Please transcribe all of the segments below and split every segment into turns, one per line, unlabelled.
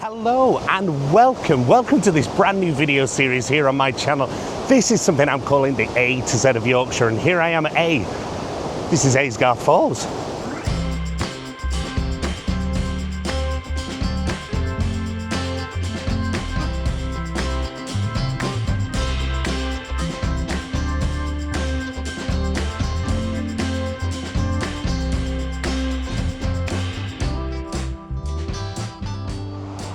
Hello and welcome to this brand new video series here on my channel. This is something I'm calling the A to Z of Yorkshire, and here I am at A. This is Aysgarth Falls.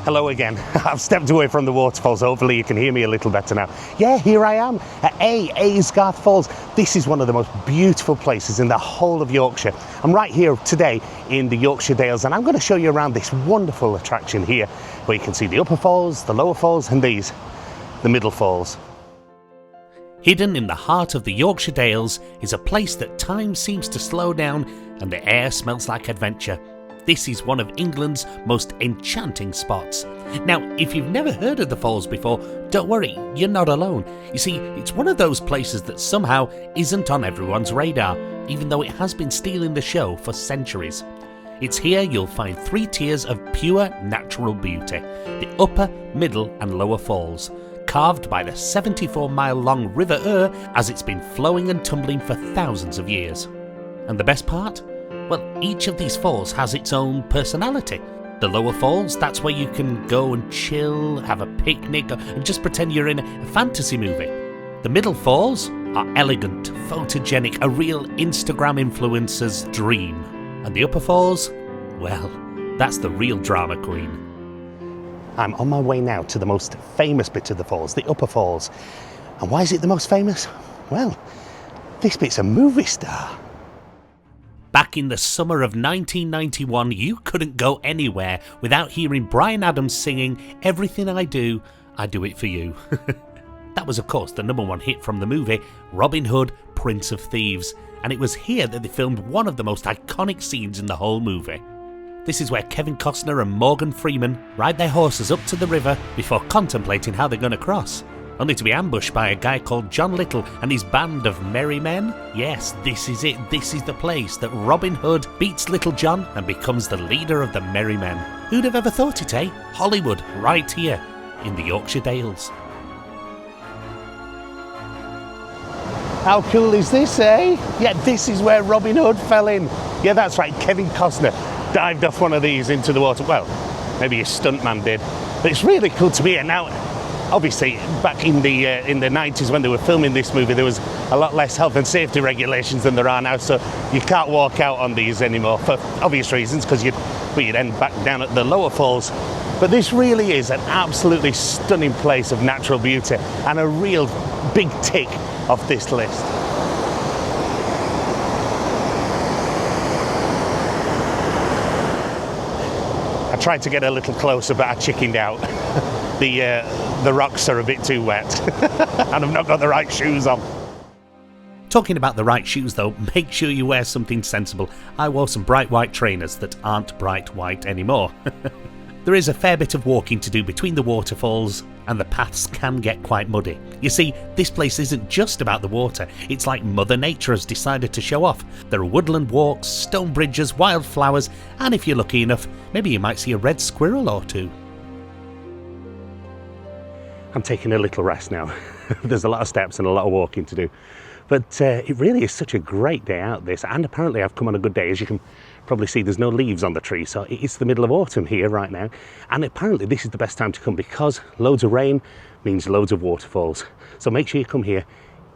Hello again. I've stepped away from the waterfalls. Hopefully you can hear me a little better now. Yeah, here I am at Aysgarth Falls. This is one of the most beautiful places in the whole of Yorkshire. I'm right here today in the Yorkshire Dales, and I'm going to show you around this wonderful attraction here, where you can see the upper falls, the lower falls, and these, the middle falls.
Hidden in the heart of the Yorkshire Dales is a place that time seems to slow down and the air smells like adventure. This is one of England's most enchanting spots. Now, if you've never heard of the falls before, don't worry, you're not alone. You see, it's one of those places that somehow isn't on everyone's radar, even though it has been stealing the show for centuries. It's here you'll find 3 tiers of pure natural beauty: the upper, middle and lower falls, carved by the 74-mile-long River Ur as it's been flowing and tumbling for thousands of years. And the best part? Well, each of these falls has its own personality. The lower falls, that's where you can go and chill, have a picnic, and just pretend you're in a fantasy movie. The middle falls are elegant, photogenic, a real Instagram influencer's dream. And the upper falls, well, that's the real drama queen.
I'm on my way now to the most famous bit of the falls, the upper falls. And why is it the most famous? Well, this bit's a movie star.
Back in the summer of 1991, you couldn't go anywhere without hearing Bryan Adams singing "Everything I Do It For You." That was, of course, the #1 hit from the movie Robin Hood, Prince of Thieves, and it was here that they filmed one of the most iconic scenes in the whole movie. This is where Kevin Costner and Morgan Freeman ride their horses up to the river before contemplating how they're going to cross, only to be ambushed by a guy called John Little and his band of merry men. Yes, this is it. This is the place that Robin Hood beats Little John and becomes the leader of the merry men. Who'd have ever thought it, eh? Hollywood, right here in the Yorkshire Dales.
How cool is this, eh? Yeah, this is where Robin Hood fell in. Yeah, that's right, Kevin Costner dived off one of these into the water. Well, maybe a stuntman did. But it's really cool to be here. Now, obviously, back in the 90s when they were filming this movie, there was a lot less health and safety regulations than there are now, so you can't walk out on these anymore for obvious reasons, because you'd end back down at the lower falls. But this really is an absolutely stunning place of natural beauty and a real big tick off this list. I tried to get a little closer, but I chickened out. The rocks are a bit too wet and I've not got the right shoes on.
Talking about the right shoes though, make sure you wear something sensible. I wore some bright white trainers that aren't bright white anymore. There is a fair bit of walking to do between the waterfalls, and the paths can get quite muddy. You see, this place isn't just about the water, it's like Mother Nature has decided to show off. There are woodland walks, stone bridges, wildflowers, and if you're lucky enough, maybe you might see a red squirrel or two.
I'm taking a little rest now. There's a lot of steps and a lot of walking to do. But it really is such a great day out this, and apparently I've come on a good day. As you can probably see, there's no leaves on the tree, so it's the middle of autumn here right now. And apparently this is the best time to come because loads of rain means loads of waterfalls. So make sure you come here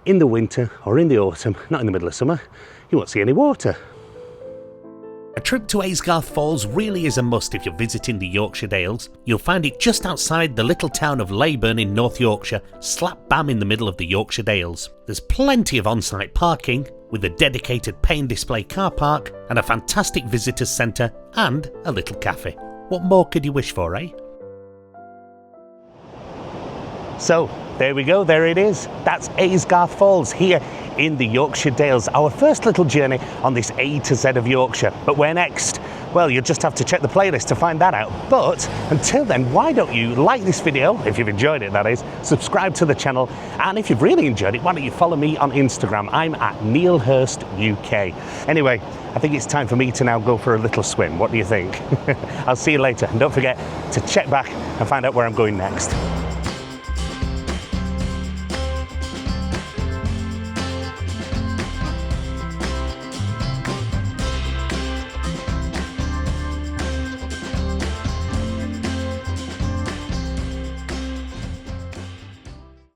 in the winter or in the autumn, not in the middle of summer. You won't see any water.
A trip to Aysgarth Falls really is a must if you're visiting the Yorkshire Dales. You'll find it just outside the little town of Leyburn in North Yorkshire, slap bam in the middle of the Yorkshire Dales. There's plenty of on-site parking, with a dedicated pay and display car park, and a fantastic visitors centre, and a little cafe. What more could you wish for, eh?
So, there we go, there it is. That's Aysgarth Falls here in the Yorkshire Dales. Our first little journey on this A to Z of Yorkshire. But where next? Well, you'll just have to check the playlist to find that out. But until then, why don't you like this video, if you've enjoyed it that is, subscribe to the channel, and if you've really enjoyed it, why don't you follow me on Instagram? I'm at Neil Hurst UK. Anyway, I think it's time for me to now go for a little swim. What do you think? I'll see you later, and don't forget to check back and find out where I'm going next.